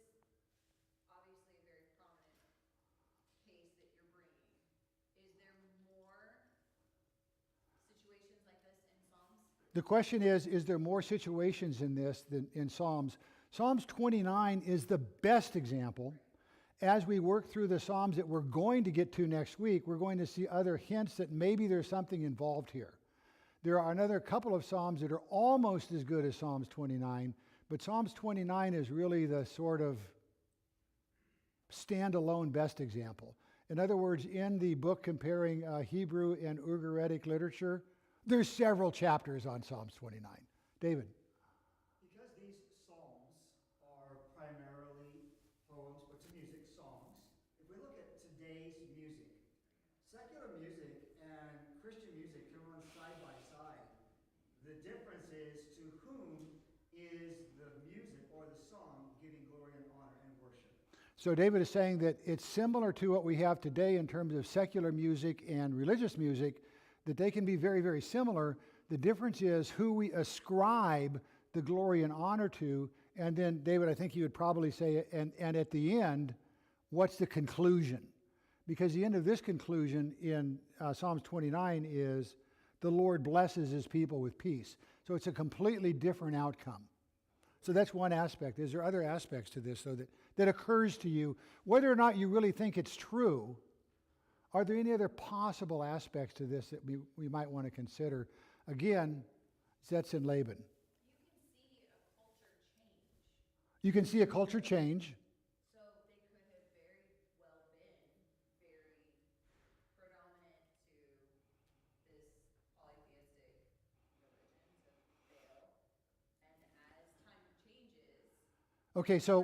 The question is there more situations in this than in Psalms? Psalms 29 is the best example. As we work through the Psalms that we're going to get to next week, we're going to see other hints that maybe there's something involved here. There are another couple of Psalms that are almost as good as Psalms 29, but Psalms 29 is really the sort of standalone best example. In other words, in the book comparing Hebrew and Ugaritic literature, there's several chapters on Psalms 29. David? Because these psalms are primarily poems put to music, songs, if we look at today's music, secular music and Christian music can run side by side. The difference is to whom is the music or the song giving glory and honor and worship. So David is saying that it's similar to what we have today in terms of secular music and religious music, that they can be very, very similar. The difference is who we ascribe the glory and honor to. And then, David, I think you would probably say, and at the end, what's the conclusion? Because the end of this conclusion in Psalms 29 is, the Lord blesses his people with peace. So it's a completely different outcome. So that's one aspect. Is there other aspects to this, though, that occurs to you? Whether or not you really think it's true, are there any other possible aspects to this that we might want to consider? Again, Zetz and Laban. You can see a culture change. You can see a culture change. So they could have very well been very predominant to this polytheistic religion, to Baal. And as time changes, Okay, so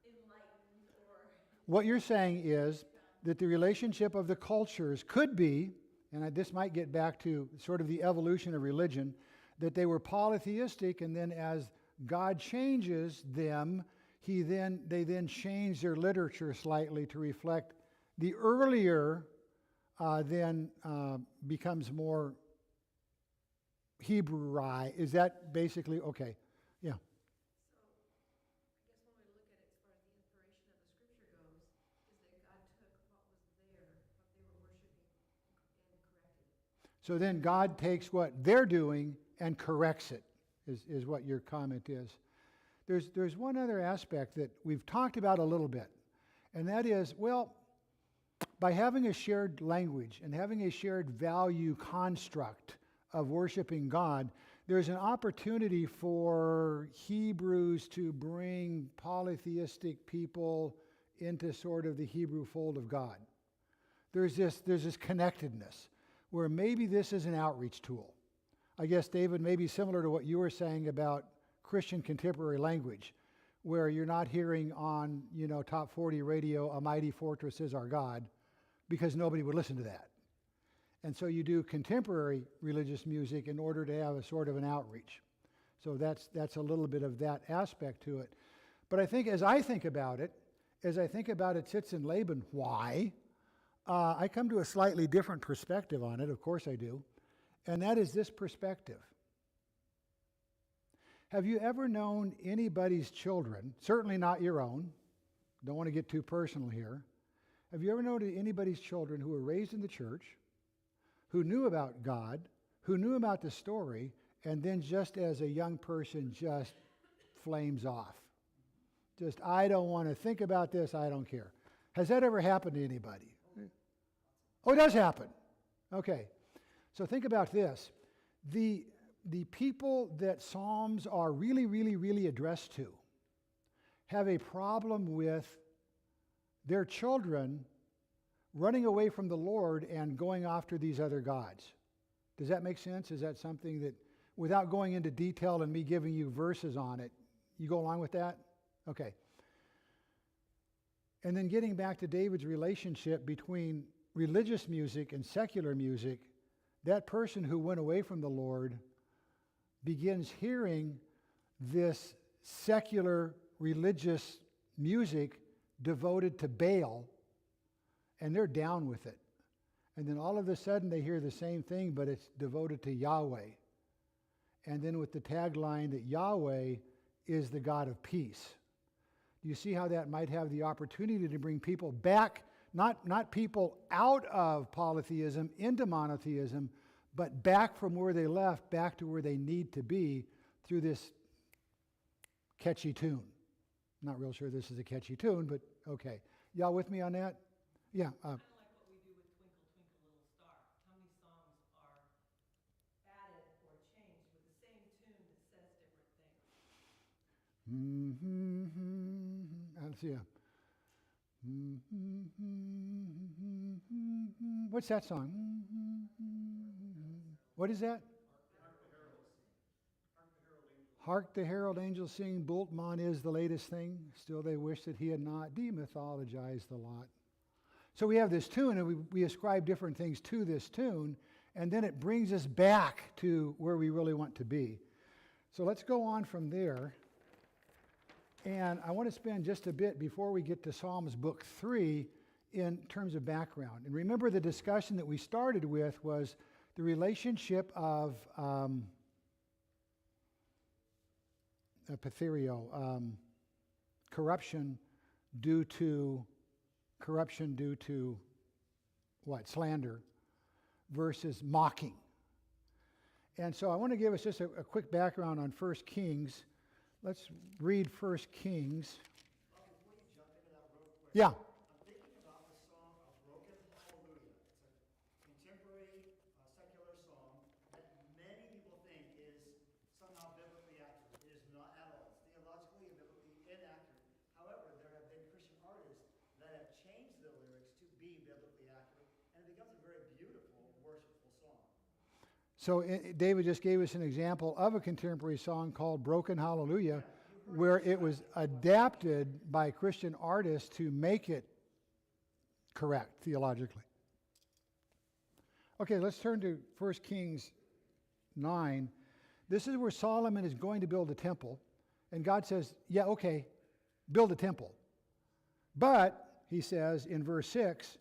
they're enlightened or what you're saying is that the relationship of the cultures could be, and this might get back to sort of the evolution of religion, that they were polytheistic, and then as God changes them, they then change their literature slightly to reflect the earlier, then becomes more Hebrew-y. Is that basically okay? Yeah. So, I guess one way to look at it as far as the inspiration of the scripture goes, is that God took what was there, what they were worshiping, and corrected it. So then God takes what they're doing and corrects it, is what your comment is. There's one other aspect that we've talked about a little bit, and that is, well, by having a shared language and having a shared value construct of worshiping God, there's an opportunity for Hebrews to bring polytheistic people into sort of the Hebrew fold of God. There's this connectedness where maybe this is an outreach tool. I guess, David, maybe similar to what you were saying about Christian contemporary language, where you're not hearing on, top 40 radio, "A Mighty Fortress Is Our God," because nobody would listen to that. And so you do contemporary religious music in order to have a sort of an outreach. So that's a little bit of that aspect to it. But I think as I think about it, Tzitz and Laban, why? I come to a slightly different perspective on it, of course I do, and that is this perspective. Have you ever known anybody's children, certainly not your own, don't want to get too personal here, have you ever known anybody's children who were raised in the church, who knew about God, who knew about the story, and then just as a young person just flames off? Just, I don't want to think about this, I don't care. Has that ever happened to anybody? Oh, it does happen. Okay. So think about this. The people that Psalms are really, really, really addressed to have a problem with their children running away from the Lord and going after these other gods. Does that make sense? Is that something that, without going into detail and me giving you verses on it, you go along with that? Okay. And then getting back to David's relationship between religious music and secular music, that person who went away from the Lord begins hearing this secular religious music devoted to Baal, and they're down with it. And then all of a sudden they hear the same thing, but it's devoted to Yahweh. And then with the tagline that Yahweh is the God of peace. Do you see how that might have the opportunity to bring people back, not people out of polytheism into monotheism, but back from where they left, back to where they need to be through this catchy tune. Not real sure this is a catchy tune, but okay. Y'all with me on that? Yeah. Kind of like what we do with Twinkle, Twinkle, Little Star. How many songs are added or changed with the same tune that says different things? I'll see ya. What's that song? What is that? Hark the herald angels sing, Bultmann is the latest thing. Still they wish that he had not demythologized the lot. So we have this tune, and we ascribe different things to this tune, and then it brings us back to where we really want to be. So let's go on from there. And I want to spend just a bit before we get to Psalms book 3 in terms of background. And remember, the discussion that we started with was the relationship of corruption due to what? Slander versus mocking. And so I want to give us just a quick background on 1 Kings. Let's read 1 Kings. Well, before you jump into that real quick, Yeah. I'm thinking about the song of Broken Hallelujah. It's a contemporary secular song that many people think is somehow biblically accurate. It is not at all. It's theologically and biblically inaccurate. However, there have been Christian artists that have changed the lyrics to be biblically accurate, and it becomes a very beautiful, worshipful song. So David just gave us an example of a contemporary song called Broken Hallelujah, where it was adapted by Christian artists to make it correct theologically. Okay, let's turn to 1 Kings 9. This is where Solomon is going to build a temple, and God says, yeah, okay, build a temple. But, he says in verse 6,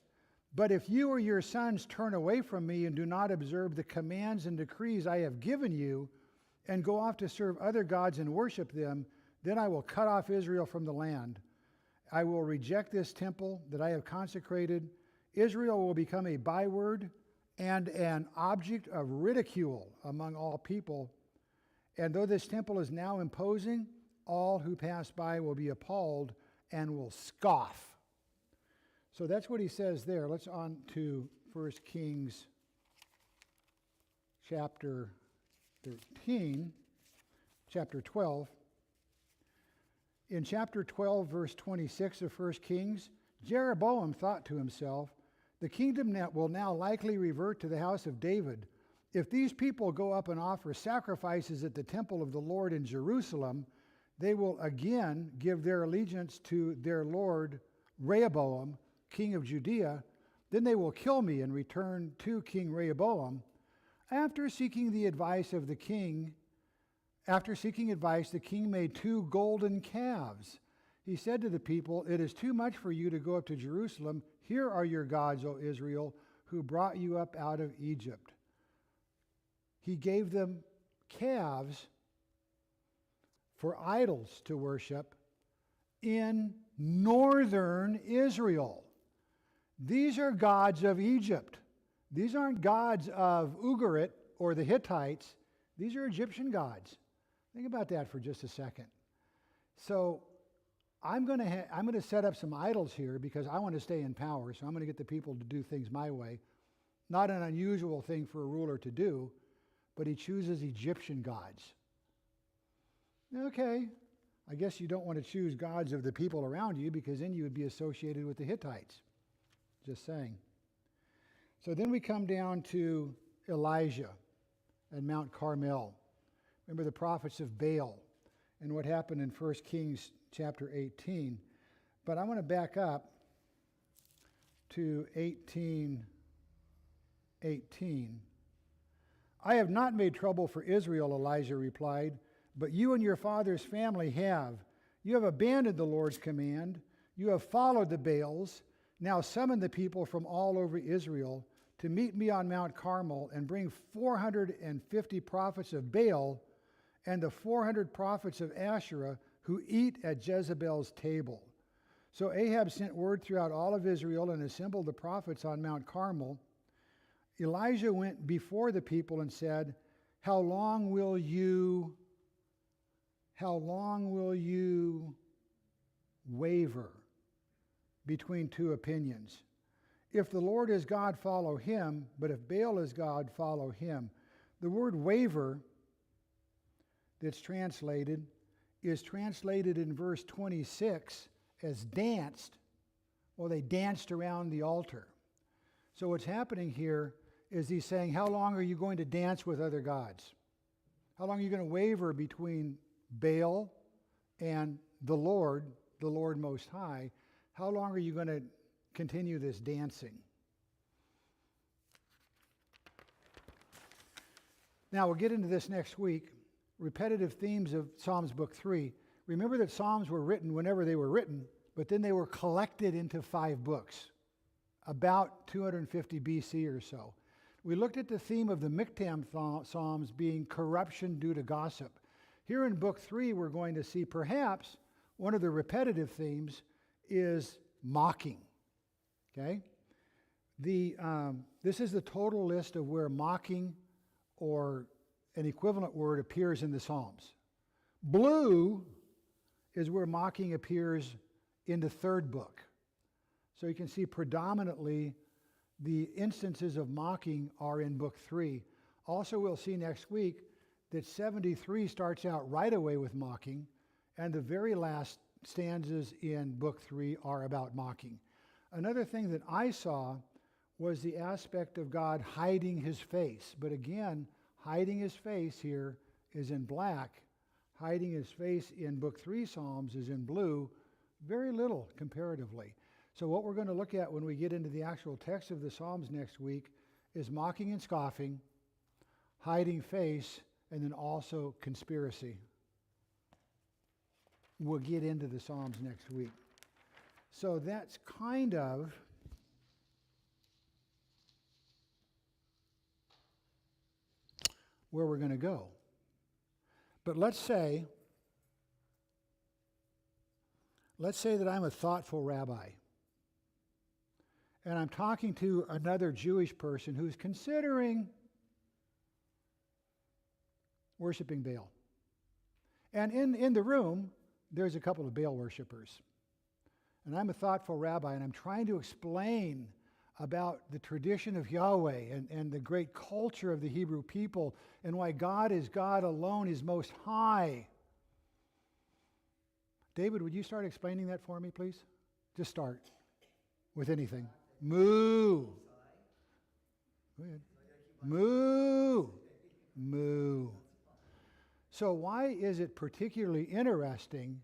but if you or your sons turn away from me and do not observe the commands and decrees I have given you, and go off to serve other gods and worship them, then I will cut off Israel from the land. I will reject this temple that I have consecrated. Israel will become a byword and an object of ridicule among all people. And though this temple is now imposing, all who pass by will be appalled and will scoff. So that's what he says there. Let's on to 1 Kings chapter 12. In chapter 12, verse 26 of 1 Kings, Jeroboam thought to himself, the kingdom will now likely revert to the house of David. If these people go up and offer sacrifices at the temple of the Lord in Jerusalem, they will again give their allegiance to their Lord Rehoboam, king of Judea. Then they will kill me and return to King Rehoboam. After seeking advice, the king made 2 golden calves. He said to the people, it is too much for you to go up to Jerusalem. Here are your gods, O Israel, who brought you up out of Egypt. He gave them calves for idols to worship in northern Israel. These are gods of Egypt. These aren't gods of Ugarit or the Hittites. These are Egyptian gods. Think about that for just a second. So I'm going to set up some idols here because I want to stay in power. So I'm going to get the people to do things my way. Not an unusual thing for a ruler to do, but he chooses Egyptian gods. Okay, I guess you don't want to choose gods of the people around you because then you would be associated with the Hittites. Just saying. So then we come down to Elijah at Mount Carmel. Remember the prophets of Baal and what happened in 1 Kings chapter 18. But I want to back up to 18:18. I have not made trouble for Israel, Elijah replied, but you and your father's family have. You have abandoned the Lord's command. You have followed the Baals. Now summon the people from all over Israel to meet me on Mount Carmel and bring 450 prophets of Baal and the 400 prophets of Asherah who eat at Jezebel's table. So Ahab sent word throughout all of Israel and assembled the prophets on Mount Carmel. Elijah went before the people and said, how long will you waver between two opinions? If the Lord is God, follow him, but if Baal is God, follow him. The word waver that's translated is translated in verse 26 as danced. Well, they danced around the altar. So what's happening here is he's saying, how long are you going to dance with other gods? How long are you going to waver between Baal and the Lord Most High? How long are you going to continue this dancing? Now, we'll get into this next week. Repetitive themes of Psalms Book 3. Remember that Psalms were written whenever they were written, but then they were collected into 5 books, about 250 BC or so. We looked at the theme of the Miktam Psalms being corruption due to gossip. Here in Book 3, we're going to see perhaps one of the repetitive themes is mocking. Okay? This is the total list of where mocking or an equivalent word appears in the Psalms. Blue is where mocking appears in the 3rd book. So you can see predominantly the instances of mocking are in Book 3. Also, we'll see next week that 73 starts out right away with mocking, and the very last stanzas in Book 3 are about mocking. Another thing that I saw was the aspect of God hiding his face. But again, hiding his face here is in black. Hiding his face in Book 3 Psalms is in blue. Very little comparatively. So what we're going to look at when we get into the actual text of the Psalms next week is mocking and scoffing, hiding face, and then also conspiracy. We'll get into the Psalms next week. So that's kind of where we're going to go. But let's say that I'm a thoughtful rabbi. And I'm talking to another Jewish person who's considering worshiping Baal. And in the room, there's a couple of Baal worshipers. And I'm a thoughtful rabbi, and I'm trying to explain about the tradition of Yahweh and the great culture of the Hebrew people and why God is God alone, is most high. David, would you start explaining that for me, please? Just start with anything. Moo. Go ahead. Moo. Moo. So why is it particularly interesting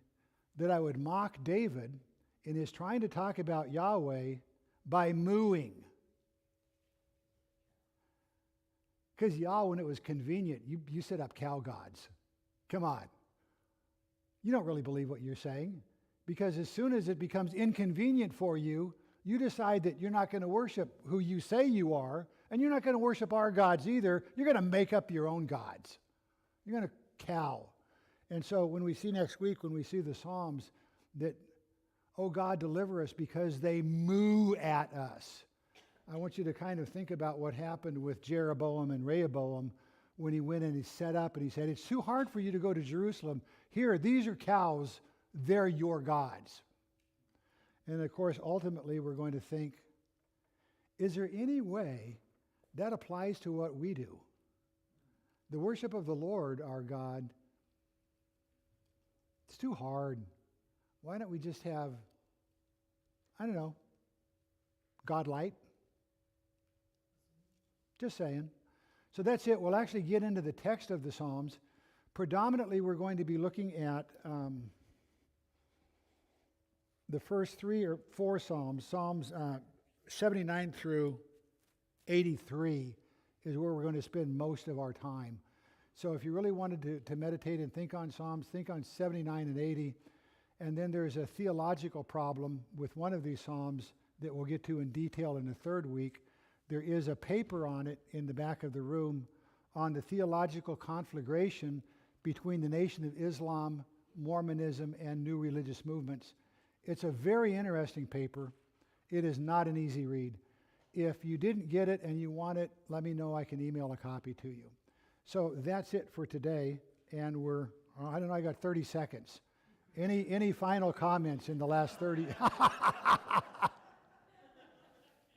that I would mock David in his trying to talk about Yahweh by mooing? Because Yahweh, when it was convenient, you set up cow gods. Come on. You don't really believe what you're saying, because as soon as it becomes inconvenient for you, you decide that you're not going to worship who you say you are, and you're not going to worship our gods either. You're going to make up your own gods. You're going to cow. And so when we see next week, when we see the Psalms, that, oh God, deliver us because they moo at us. I want you to kind of think about what happened with Jeroboam and Rehoboam when he went and he set up and he said, it's too hard for you to go to Jerusalem. Here, these are cows. They're your gods. And of course, ultimately, we're going to think, is there any way that applies to what we do? The worship of the Lord, our God, it's too hard. Why don't we just have, I don't know, God light? Just saying. So that's it. We'll actually get into the text of the Psalms. Predominantly, we're going to be looking at the first 3 or 4 Psalms. Psalms 79 through 83 is where we're going to spend most of our time. So if you really wanted to meditate and think on Psalms, think on 79 and 80. And then there's a theological problem with one of these Psalms that we'll get to in detail in the 3rd week. There is a paper on it in the back of the room on the theological conflagration between the Nation of Islam, Mormonism, and new religious movements. It's a very interesting paper. It is not an easy read. if you didn't get it and you want it, let me know. I can email a copy to you. So that's it for today, and I don't know, I got 30 seconds. Any final comments in the last 30?